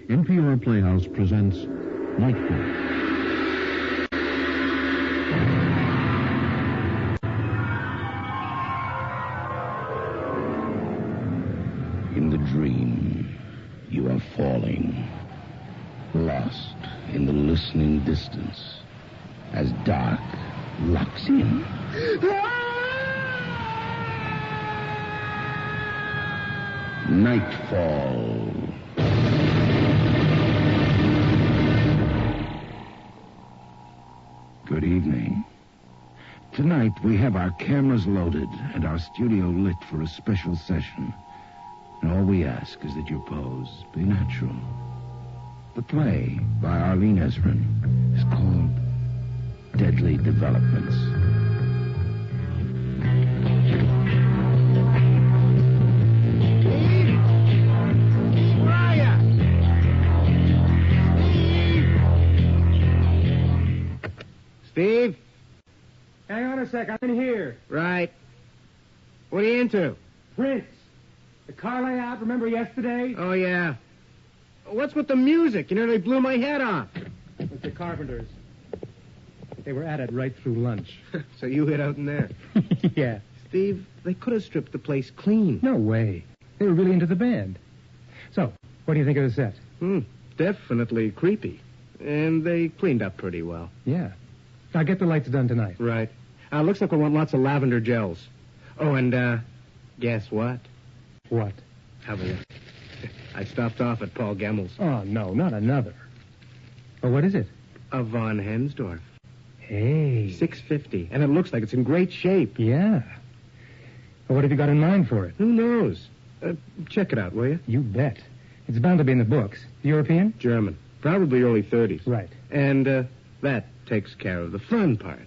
NPR Playhouse presents Nightfall. In the dream, you are falling, lost in the listening distance, as dark locks in. Nightfall. Good evening. Tonight we have our cameras loaded and our studio lit for a special session. And all we ask is that your pose be natural. The play by Arlene Ezrin is called Deadly Developments. Steve? Hang on a sec, I'm in here. Right. What are you into? Prince. The car layout, remember yesterday? Oh, yeah. What's with the music? You know, they blew my head off. With the Carpenters. They were at it right through lunch. So you hid out in there. Yeah. Steve, they could have stripped the place clean. No way. They were really into the band. So, what do you think of the set? Definitely creepy. And they cleaned up pretty well. Yeah. I'll get the lights done tonight. Right. Looks like we want lots of lavender gels. Oh, and, guess what? What? Have a look. I stopped off at Paul Gemmel's. Oh, no, not another. Oh, what is it? A Von Hensdorf. Hey. $6.50. And it looks like it's in great shape. Yeah. Well, what have you got in mind for it? Who knows? Check it out, will you? You bet. It's bound to be in the books. European? German. Probably early 30s. Right. And, that takes care of the fun part.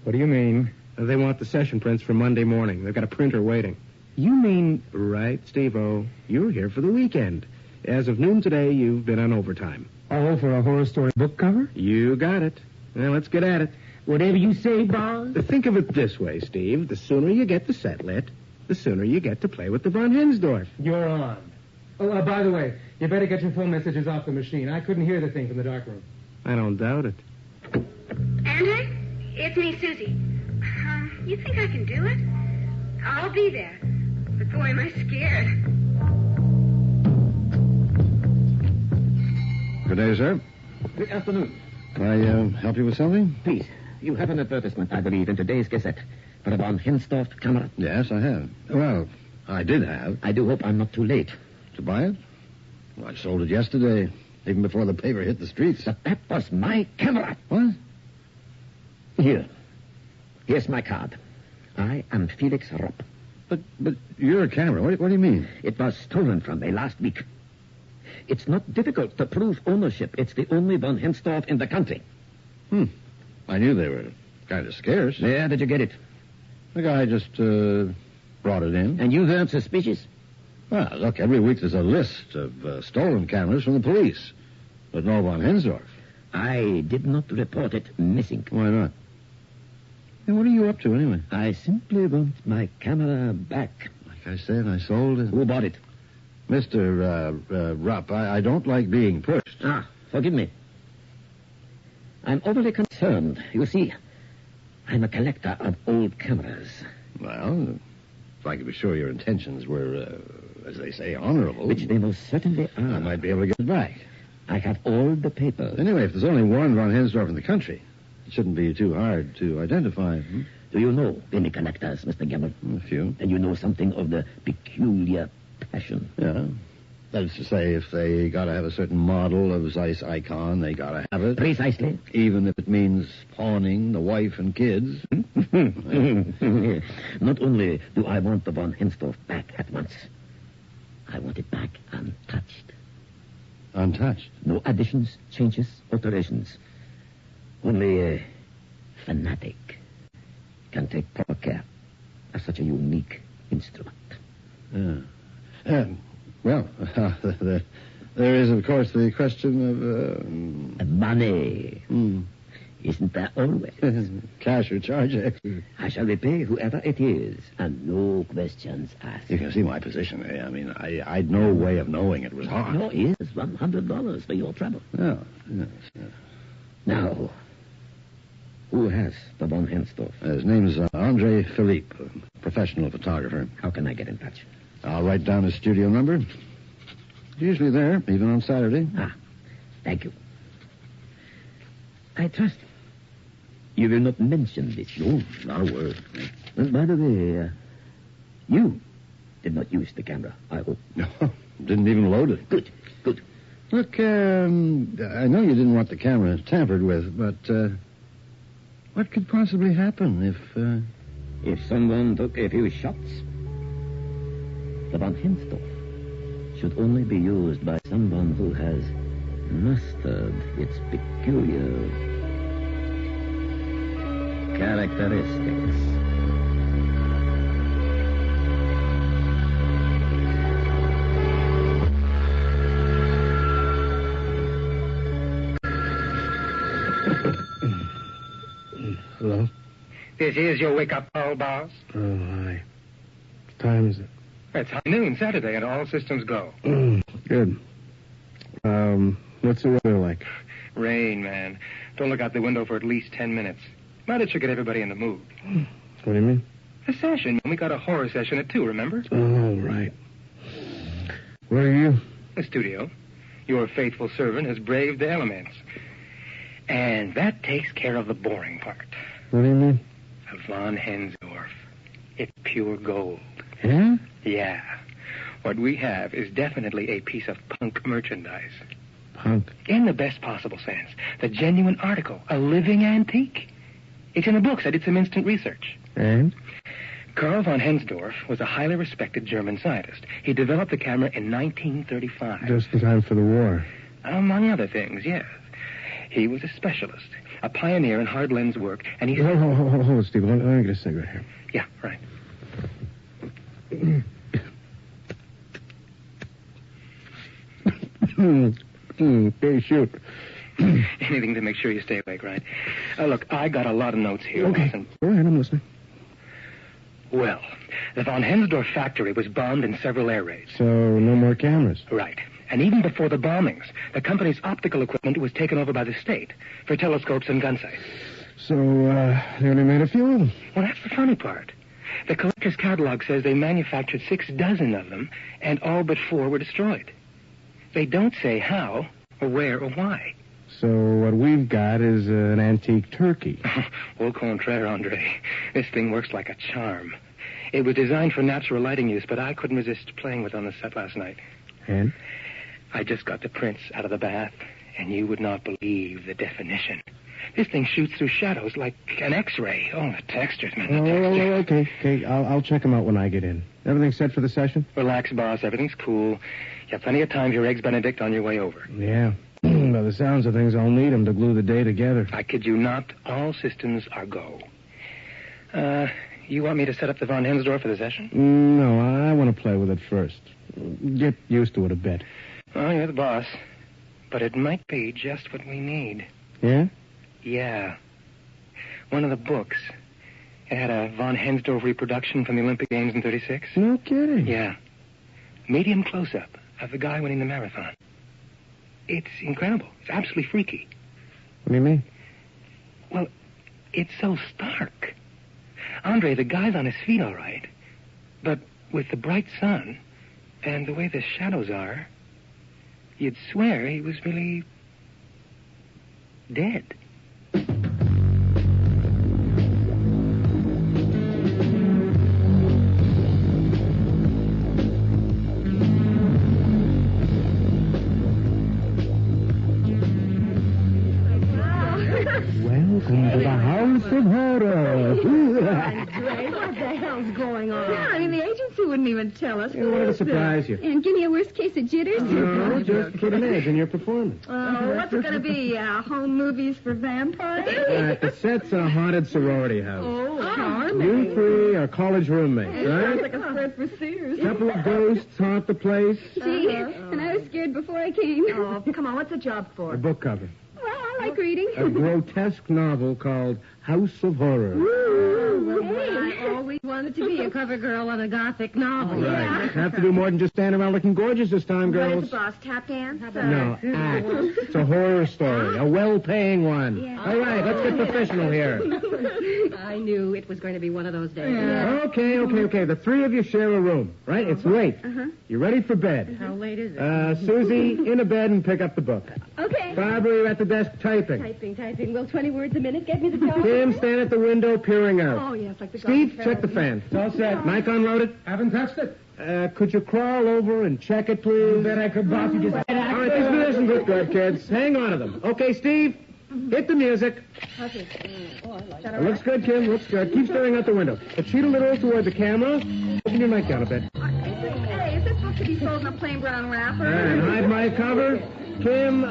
What do you mean? They want the session prints for Monday morning. They've got a printer waiting. You mean... Right, Steve-O. You're here for the weekend. As of noon today, you've been on overtime. Oh, for a horror story book cover? You got it. Well, let's get at it. Whatever you say, boss. Think of it this way, Steve. The sooner you get the set lit, the sooner you get to play with the Von Hensdorf. You're on. Oh, by the way, you better get your phone messages off the machine. I couldn't hear the thing from the darkroom. I don't doubt it. Andrew? It's me, Susie. You think I can do it? I'll be there. But boy, am I scared. Good day, sir. Good afternoon. Can I help you with something? Please, you have an advertisement, I believe, in today's Gazette for a Von Hensdorf camera. Yes, I have. Well, I did have. I do hope I'm not too late. To buy it? Well, I sold it yesterday, even before the paper hit the streets. But that was my camera. What? Here's my card. I am Felix Rupp. But you're a camera. What do you mean? It was stolen from me last week. It's not difficult to prove ownership. It's the only Von Hensdorf in the country. I knew they were kind of scarce. Where did you get it? The guy just brought it in. And you weren't suspicious? Well, look, every week there's a list of stolen cameras from the police. But no Von Hensdorf. I did not report it missing. Why not? And what are you up to, anyway? I simply want my camera back. Like I said, I sold it. Who bought it? Mr. Rupp, I don't like being pushed. Forgive me. I'm overly concerned. You see, I'm a collector of old cameras. Well, if I could be sure your intentions were, as they say, honorable... Which they most certainly are. I might be able to get it back. I have all the papers. Anyway, if there's only one Von Hensdorf in the country, it shouldn't be too hard to identify. Do you know any collectors, Mr. Gemmell? A few. And you know something of the peculiar passion? Yeah. That is to say, if they gotta have a certain model of Zeiss icon, they gotta have it. Precisely. Even if it means pawning the wife and kids. Not only do I want the Von Hensdorf back at once, I want it back untouched. Untouched? No additions, changes, alterations. Only a fanatic can take proper care of such a unique instrument. Well, there is, of course, the question of... Money. Isn't there always? Cash or charge extra. I shall repay whoever it is, and no questions asked. You can see my position. I mean, I'd no way of knowing it was hot. No, here's $100 for your trouble. Oh, yes. Now, who has the von Hensdorf? His name's Andre Philippe, a professional photographer. How can I get in touch? I'll write down his studio number. Usually there, even on Saturday. Thank you. I trust you will not mention this. No, not a word. And by the way, you did not use the camera, I hope. No, didn't even load it. Good. Look, I know you didn't want the camera tampered with, but what could possibly happen If someone took a few shots, the von Hensdorf should only be used by someone who has mastered its peculiar characteristics. Hello? This is your wake-up call, boss. Oh, hi. What time is it? It's high noon Saturday, and all systems go. Good. What's the weather like? Rain, man. Don't look out the window for at least 10 minutes. But it should get everybody in the mood. What do you mean? A session. We got a horror session at 2, remember? Oh, right. Where are you? The studio. Your faithful servant has braved the elements. And that takes care of the boring part. What do you mean? A von Hensdorf. It's pure gold. Yeah? Yeah. What we have is definitely a piece of punk merchandise. Punk? In the best possible sense. The genuine article. A living antique. It's in the books. I did some instant research. And? Karl von Hensdorf was a highly respected German scientist. He developed the camera in 1935. Just in time for the war. Among other things, yes. He was a specialist, a pioneer in hard lens work, and he... Hold, Steve. Let me get a cigarette here. Yeah, right. Okay, shoot. Anything to make sure you stay awake, right? Look, I got a lot of notes here. Okay. Listen. Go ahead, I'm listening. Well, the von Hensdorf factory was bombed in several air raids. So, no more cameras. Right. And even before the bombings, the company's optical equipment was taken over by the state for telescopes and gun sights. So, they only made a few of them. Well, that's the funny part. The collector's catalog says they manufactured 6 dozen of them, and all but 4 were destroyed. They don't say how, or where, or why. So what we've got is an antique turkey. Au contraire, Andre. This thing works like a charm. It was designed for natural lighting use, but I couldn't resist playing with it on the set last night. And? I just got the prints out of the bath, and you would not believe the definition. This thing shoots through shadows like an X-ray. Oh, the textures, man, the textures. Okay. I'll check them out when I get in. Everything set for the session? Relax, boss. Everything's cool. You have plenty of time for your Eggs Benedict on your way over. Yeah. By the sounds of things, I'll need them to glue the day together. I kid you not. All systems are go. You want me to set up the von Hensdorf for the session? No, I want to play with it first. Get used to it a bit. Well, you're the boss. But it might be just what we need. Yeah? Yeah. One of the books. It had a von Hensdorf reproduction from the Olympic Games in 36. No kidding. Yeah. Medium close-up of the guy winning the marathon. It's incredible. It's absolutely freaky. What do you mean? Well, it's so stark. Andre, the guy's on his feet all right. But with the bright sun and the way the shadows are, you'd swear he was really dead. Welcome to the House of Horror. Andre, what the hell's going on? Yeah, I mean, the agency wouldn't even tell us. I wanted to surprise you. And give me a worst case of jitters? No, just to put an edge in your performance. Oh, what's it going to be? Home movies for vampires? The set's a haunted sorority house. Oh, charming. You three are college roommates, Sounds right? like a spread for Sears. Couple of ghosts haunt the place. Gee, and I was scared before I came. Oh, come on, what's the job A for? book cover. Well, I like reading. A grotesque novel called House of Horror. I always wanted to be a cover girl on a gothic novel. Right. Have to do more than just stand around looking gorgeous this time, What is girls. the boss? Tap dance? No, act. It's a horror story. A well-paying one. Yeah. All right, let's get professional here. I knew it was going to be one of those days. Okay. The three of you share a room, right? It's late. You ready for bed? How late is it? Susie, in a bed and pick up the book. Okay. Barbara, you're at the desk typing. Typing. Will 20 words a minute get me the job? Tim, stand at the window peering out. Oh, yes, like the Steve, Gothic check the Pharaoh. fan. It's all set. Mic unloaded. Haven't touched it. Could you crawl over and check it, please? Bet I could, boss. You just... All right, these musicians look good, kids. Hang on to them. Okay, Steve, hit the music. Okay. Oh, I like It looks good, Kim. Looks good. Keep staring out the window. A cheat a little toward the camera. Open your mic down a bit. Hey, is this supposed to be sold in a plain brown wrapper? And hide my cover. Kim,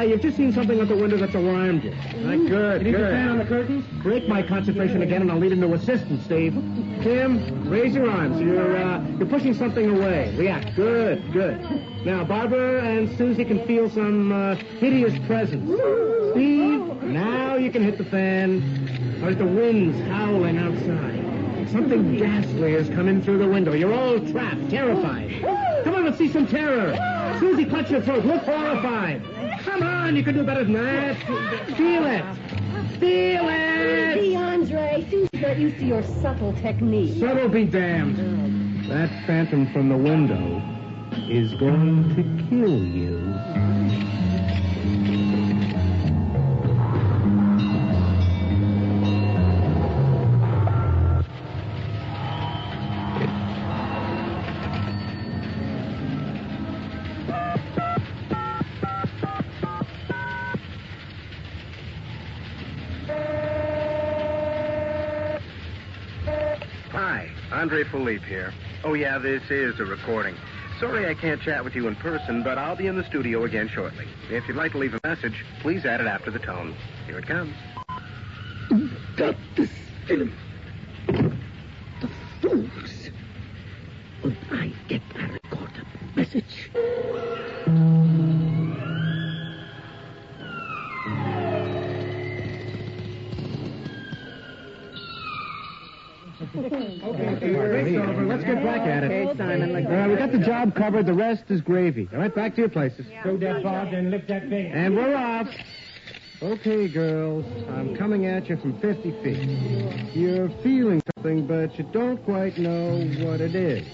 you've just seen something out the window that's alarmed you. Right, good. You need the fan on the curtains? Break my concentration again, and I'll lead into assistance, Steve. Kim, raise your arms. You're pushing something away. React. Good. Now, Barbara and Susie can feel some hideous presence. Steve, now you can hit the fan. All right, the wind's howling outside. Something ghastly has come in through the window. You're all trapped, terrified. Come on, let's see some terror. Susie, clutch your throat. Look horrified. Come on, you can do better than that. Feel it. Feel it. See, Andre, Susie's not used to your subtle technique. Subtle be damned. That phantom from the window is going to kill you. Hi, Andre Philippe here. Oh, yeah, this is a recording. Sorry I can't chat with you in person, but I'll be in the studio again shortly. If you'd like to leave a message, please add it after the tone. Here it comes. Got this film. The fools. When I get a recorded message. Okay, over. Let's get back at it. Okay, Simon. We got the job covered. The rest is gravy. All right, back to your places. Throw that bob and lift that bait. And we're off. Okay, girls. I'm coming at you from 50 feet. You're feeling something, but you don't quite know what it is.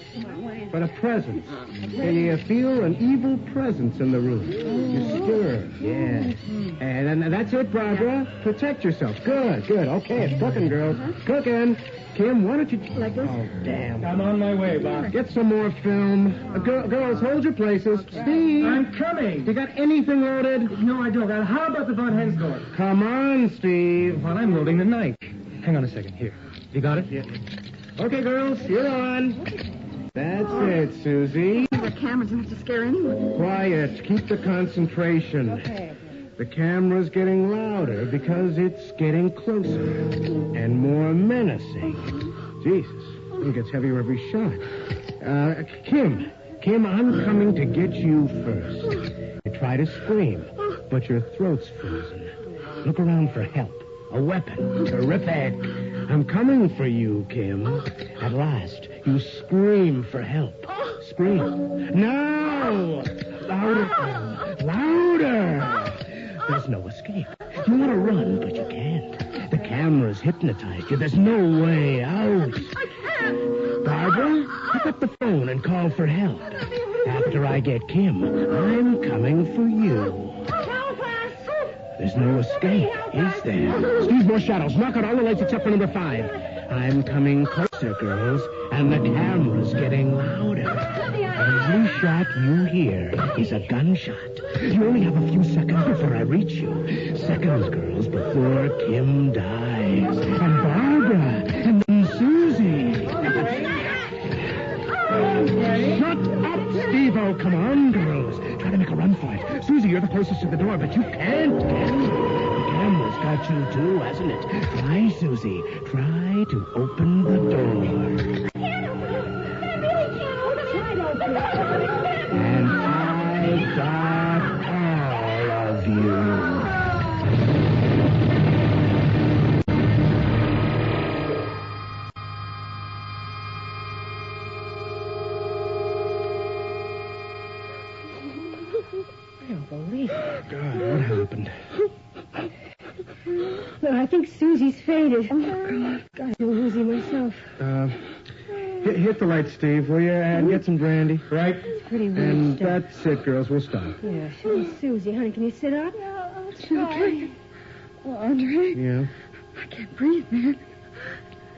But a presence. And you feel an evil presence in the room. You stir. Yeah. And that's it, Barbara. Protect yourself. Good. Okay, it's cooking, girls. Cooking. Kim, why don't you... Like this? Oh, damn. I'm on my way, boss. Get some more film. Girls, hold your places. Steve. I'm coming. You got anything loaded? No, I don't. How about the Von Hens door? Come on, Steve. While I'm loading the knife. Hang on a second. Here. You got it? Yeah. Okay, girls, you're on. That's it, Susie. The camera's enough to scare anyone. Quiet. Keep the concentration. Okay. The camera's getting louder because it's getting closer and more menacing. Jesus, it gets heavier every shot. Kim, I'm coming to get you first. You try to scream, but your throat's frozen. Look around for help. A weapon. Terrific. I'm coming for you, Kim. At last, you scream for help. Scream. No! Louder! There's no escape. You want to run, but you can't. The camera's hypnotized you. There's no way out. I can't. Barbara, pick up the phone and call for help. After I get Kim, I'm coming for you. Help us! There's no escape, is there? Steve, more shadows. Knock out all the lights except for number 5. I'm coming closer, girls, and the camera's getting louder. Every shot you hear is a gunshot. You only have a few seconds before I reach you. Seconds, girls, before Kim dies. And Barbara, and then Susie. Shut up, Steve-O. Come on, girls. Try to make a run for it. Susie, you're the closest to the door, but you can't. The camera's got you, too, hasn't it? Try, Susie. Try to open the door. I can't open it. I really can't open it. Try to open it. And I got all of you. can't believe it. God, what happened? No, I think Susie's fainted. Oh, God, I'm woozy myself. Hit the light, Steve, will you? And get some brandy. Right? It's pretty weird And stuff. that's it, girls. We'll stop. Yeah, sure. Susie, honey, can you sit up? Yeah, I'll Okay. Oh, Andre, Yeah? I can't breathe, man.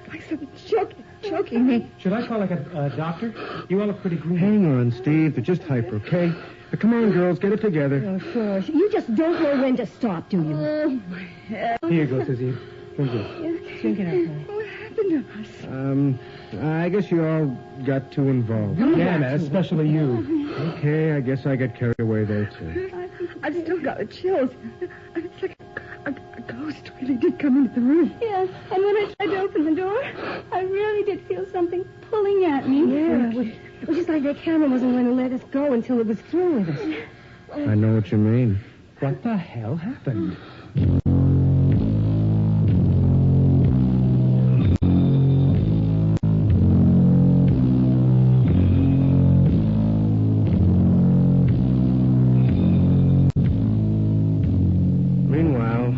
Like something's choking me. Should I call like a doctor? You all look pretty green. Hang on, Steve. They're just hyper, okay? Now, come on, girls. Get it together. Oh, sure. You just don't know when to stop, do you? Oh, my head. Here you go, Susie. Drink it. Drink it up, honey. What happened to us? I guess you all got too involved. Yeah, especially you. Okay, I guess I got carried away there, too. I've still got the chills. It's like a ghost really did come into the room. Yes, and when I tried to open the door, I really did feel something pulling at me. Yeah, it was just like that camera wasn't going to let us go until it was through with us. I know what you mean. What the hell happened? Meanwhile,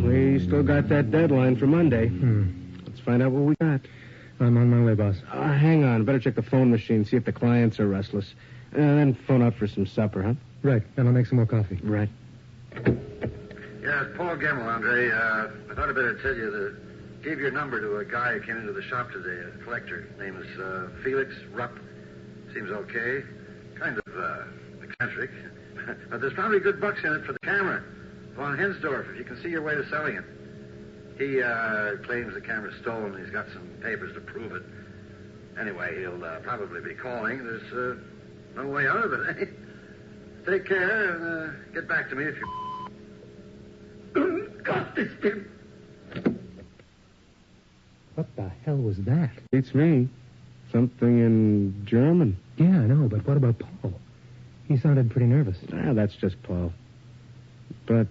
we still got that deadline for Monday. Let's find out what we got. I'm on my way, boss. Hang on. Better check the phone machine, see if the clients are restless. And then phone out for some supper, huh? Right, and I'll make some more coffee. Right. Yeah, it's Paul Gemmell, Andre. I thought I'd better tell you that gave your number to a guy who came into the shop today, a collector. Name is Felix Rupp. Seems okay. Kind of eccentric. But there's probably good bucks in it for the camera. Von Hensdorf, if you can see your way to selling it. He claims the camera's stolen. He's got some papers to prove it. Anyway, he'll probably be calling. There's no way out of it, eh? Take care and get back to me if you... Got this, Tim. What the hell was that? It's me. Something in German. Yeah, I know, but what about Paul? He sounded pretty nervous. That's just Paul. But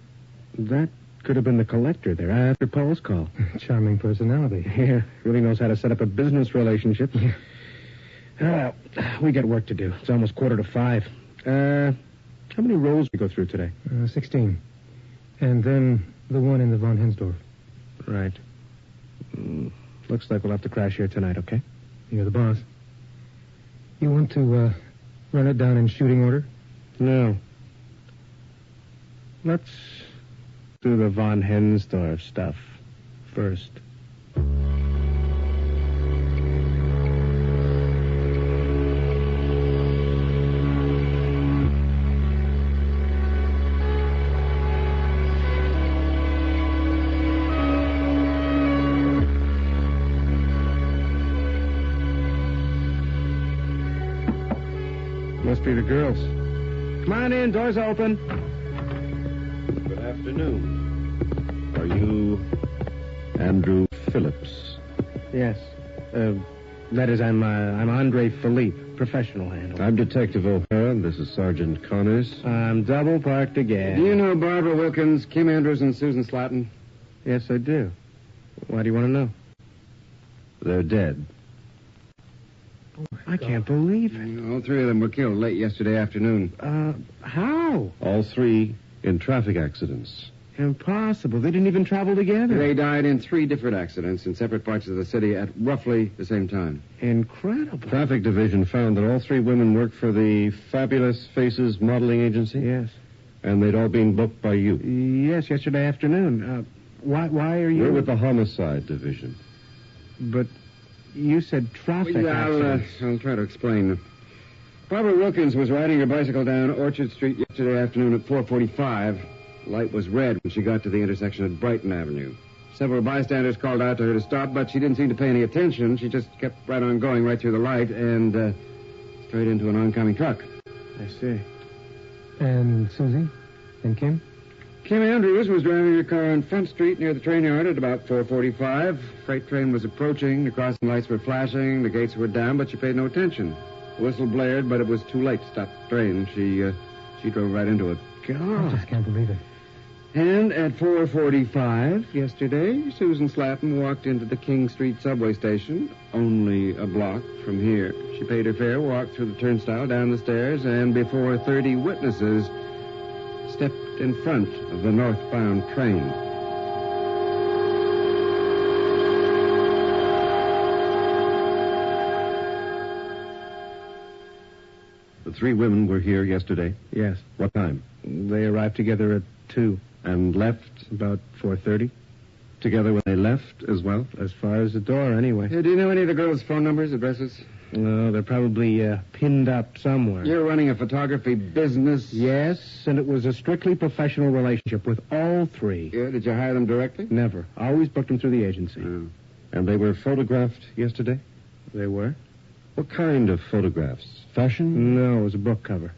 that could have been the collector there after Paul's call. Charming personality. Yeah, really knows how to set up a business relationship. We got work to do. It's almost 4:45. How many rolls we go through today? 16. And then the one in the Von Hensdorf. Right. Looks like we'll have to crash here tonight, okay? You're the boss. You want to run it down in shooting order? No. Let's do the Von Hensdorf stuff first. Must be the girls. Come on in, door's open. Good afternoon. Are you Andrew Phillips? Yes. That is, I'm Andre Philippe, professional handler. I'm Detective O'Hara, and this is Sergeant Connors. I'm double parked again. Do you know Barbara Wilkins, Kim Andrews, and Susan Slatton? Yes, I do. Why do you want to know? They're dead. I can't believe it. All three of them were killed late yesterday afternoon. How? All three in traffic accidents. Impossible. They didn't even travel together. They died in 3 different accidents in separate parts of the city at roughly the same time. Incredible. Traffic Division found that all 3 women worked for the Fabulous Faces modeling agency. Yes. And they'd all been booked by you. Yes, yesterday afternoon. Why are you... We're with the Homicide Division. But you said traffic accidents. I'll try to explain. Barbara Wilkins was riding her bicycle down Orchard Street yesterday afternoon at 4:45. Light was red when she got to the intersection at Brighton Avenue. Several bystanders called out to her to stop, but she didn't seem to pay any attention. She just kept right on going right through the light and straight into an oncoming truck. I see. And Susie? And Kim? Kim Andrews was driving her car on Front Street near the train yard at about 4:45. Freight train was approaching. The crossing lights were flashing. The gates were down, but she paid no attention. The whistle blared, but it was too late to stop the train. She drove right into it. I just can't believe it. And at 4:45 yesterday, Susan Slatton walked into the King Street subway station, only a block from here. She paid her fare, walked through the turnstile, down the stairs, and before 30 witnesses, in front of the northbound train. The three women were here yesterday? Yes. What time? They arrived together at 2. And left? About 4:30. Together when they left as well? As far as the door, anyway. Do you know any of the girls' phone numbers, addresses? No, they're probably pinned up somewhere. You're running a photography business? Yes, and it was a strictly professional relationship with all three. Yeah, did you hire them directly? Never. Always booked them through the agency. Oh. And they were photographed yesterday? They were? What kind of photographs? Fashion? No, it was a book cover.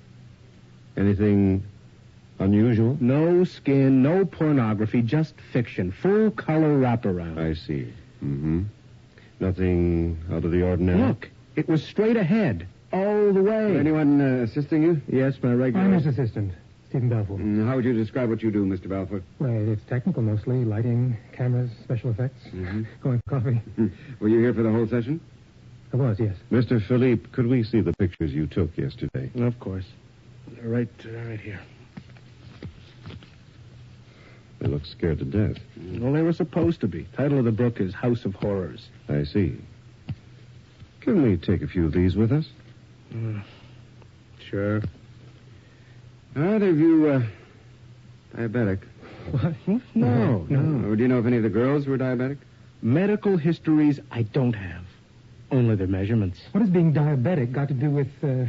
Anything unusual? No skin, no pornography, just fiction. Full color wraparound. I see. Mm-hmm. Nothing out of the ordinary? Look, it was straight ahead, all the way. Anyone assisting you? Yes, my regular... I'm his assistant, Stephen Balfour. How would you describe what you do, Mr. Balfour? Well, it's technical mostly. Lighting, cameras, special effects. Going for coffee. Were you here for the whole session? I was, yes. Mr. Philippe, could we see the pictures you took yesterday? Of course. Right here. They look scared to death. Well, they were supposed to be. Title of the book is House of Horrors. I see. Can we take a few of these with us? Sure. Are either of you diabetic? What? No. Or do you know if any of the girls were diabetic? Medical histories I don't have. Only their measurements. What has being diabetic got to do with the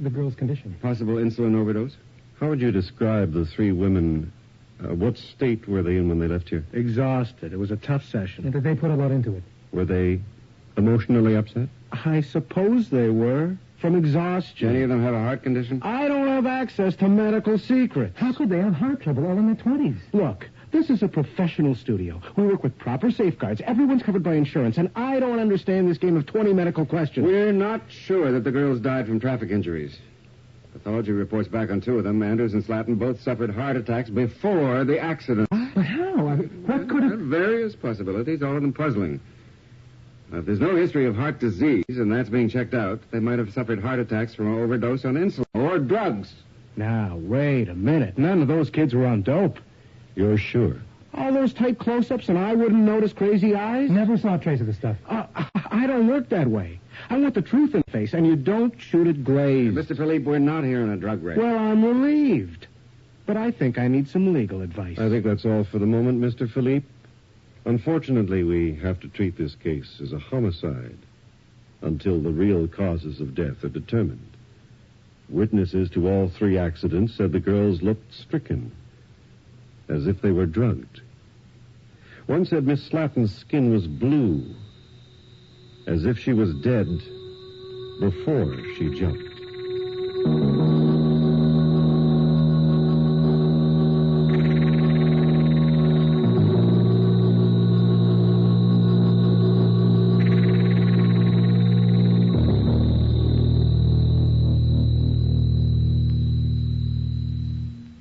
girl's condition? Possible insulin overdose? How would you describe the three women? What state were they in when they left here? Exhausted. It was a tough session. And they put a lot into it. Were they emotionally upset? I suppose they were. From exhaustion. Do any of them have a heart condition? I don't have access to medical secrets. How could they have heart trouble all in their 20s? Look, this is a professional studio. We work with proper safeguards. Everyone's covered by insurance, and I don't understand this game of 20 medical questions. We're not sure that the girls died from traffic injuries. Pathology reports back on two of them. Andrews and Slatton both suffered heart attacks before the accident. But how? What could have... Various possibilities, all of them puzzling. If there's no history of heart disease, and that's being checked out, they might have suffered heart attacks from an overdose on insulin or drugs. Now, wait a minute. None of those kids were on dope. You're sure? All those tight close-ups, and I wouldn't notice crazy eyes? Never saw a trace of the stuff. I don't work that way. I want the truth in the face, and you don't shoot it glazed. Mr. Philippe, we're not here on a drug raid. Well, I'm relieved. But I think I need some legal advice. I think that's all for the moment, Mr. Philippe. Unfortunately, we have to treat this case as a homicide until the real causes of death are determined. Witnesses to all three accidents said the girls looked stricken, as if they were drugged. One said Miss Slatton's skin was blue, as if she was dead before she jumped.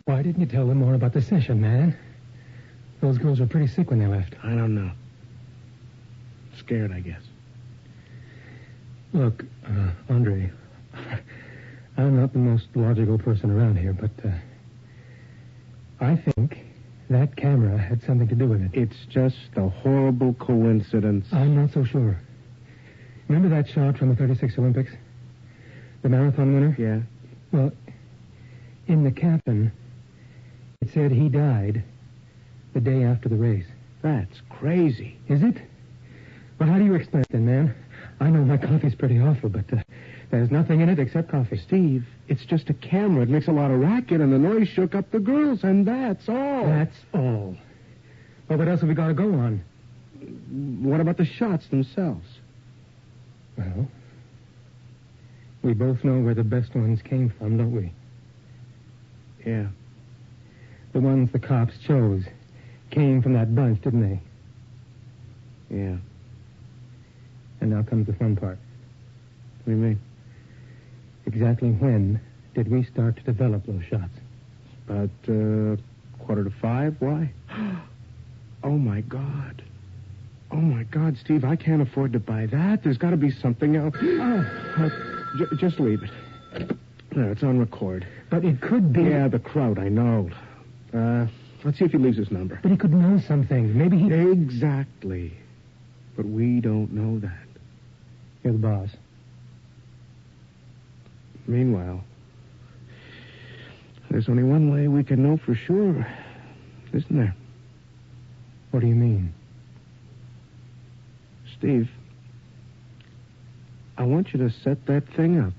Why didn't you tell them more about the session, man? Those girls were pretty sick when they left. I don't know. Scared, I guess. Look, Andre, I'm not the most logical person around here, but I think that camera had something to do with it. It's just a horrible coincidence. I'm not so sure. Remember that shot from the 36 Olympics? The marathon winner? Yeah. Well, in the caption, it said he died the day after the race. That's crazy. Is it? Well, how do you explain it then, man? I know my coffee's pretty awful, but there's nothing in it except coffee. Steve, it's just a camera. It makes a lot of racket, and the noise shook up the girls, and that's all. That's all. Well, what else have we got to go on? What about the shots themselves? Well, we both know where the best ones came from, don't we? Yeah. The ones the cops chose came from that bunch, didn't they? Yeah. And now comes the fun part. What do you mean? Exactly when did we start to develop those shots? About 4:45. Why? Oh, my God. Oh, my God, Steve, I can't afford to buy that. There's got to be something else. Just leave it. There, it's on record. But it could be... Yeah, the crowd, I know. Let's see if he leaves his number. But he could know something. Maybe he... Exactly. But we don't know that. You're the boss. Meanwhile, there's only one way we can know for sure, isn't there? What do you mean? Steve, I want you to set that thing up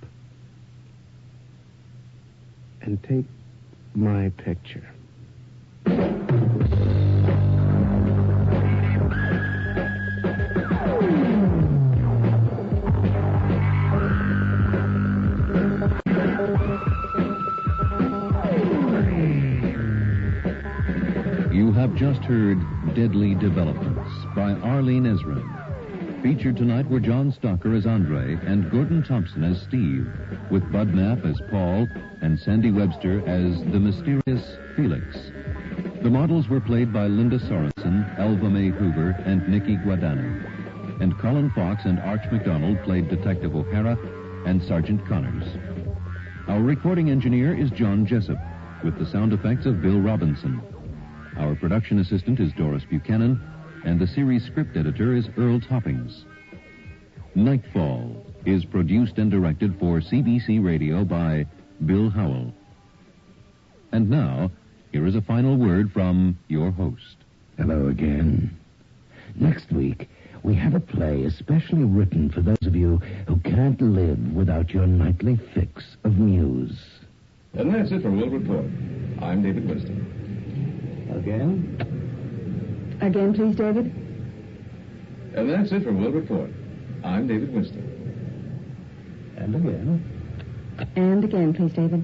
and take my picture. You have just heard Deadly Developments by Arlene Ezra. Featured tonight were John Stocker as Andre and Gordon Thompson as Steve, with Bud Knapp as Paul and Sandy Webster as the mysterious Felix. The models were played by Linda Sorensen, Elva Mae Hoover, and Nikki Guadani. And Colin Fox and Arch McDonald played Detective O'Hara and Sergeant Connors. Our recording engineer is John Jessup, with the sound effects of Bill Robinson. Our production assistant is Doris Buchanan, and the series script editor is Earl Toppings. Nightfall is produced and directed for CBC Radio by Bill Howell. And now, here is a final word from your host. Hello again. Next week, we have a play especially written for those of you who can't live without your nightly fix of news. And that's it for World Report. I'm David Winston. Again? Again, please, David. And that's it for World Report. I'm David Winston. And again. And again, please, David.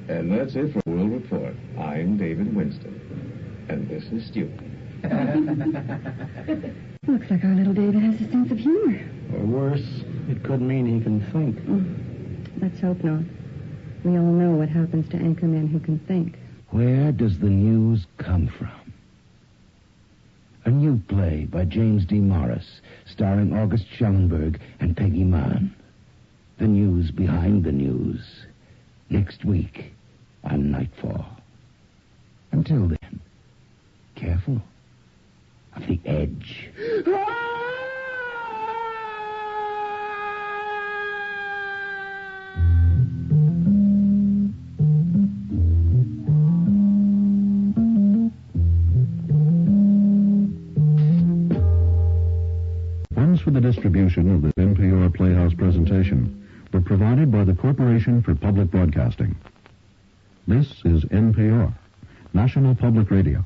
And that's it for World Report. I'm David Winston. And this is Stu. Looks like our little David has a sense of humor. Or worse, it could mean he can think. Let's hope not. We all know what happens to anchormen who can think. Where does the news come from? A new play by James D. Morris, starring August Schellenberg and Peggy Mann. The news behind the news. Next week on Nightfall. Until then, careful of the edge. For the distribution of this NPR Playhouse presentation were provided by the Corporation for Public Broadcasting. This is NPR, National Public Radio.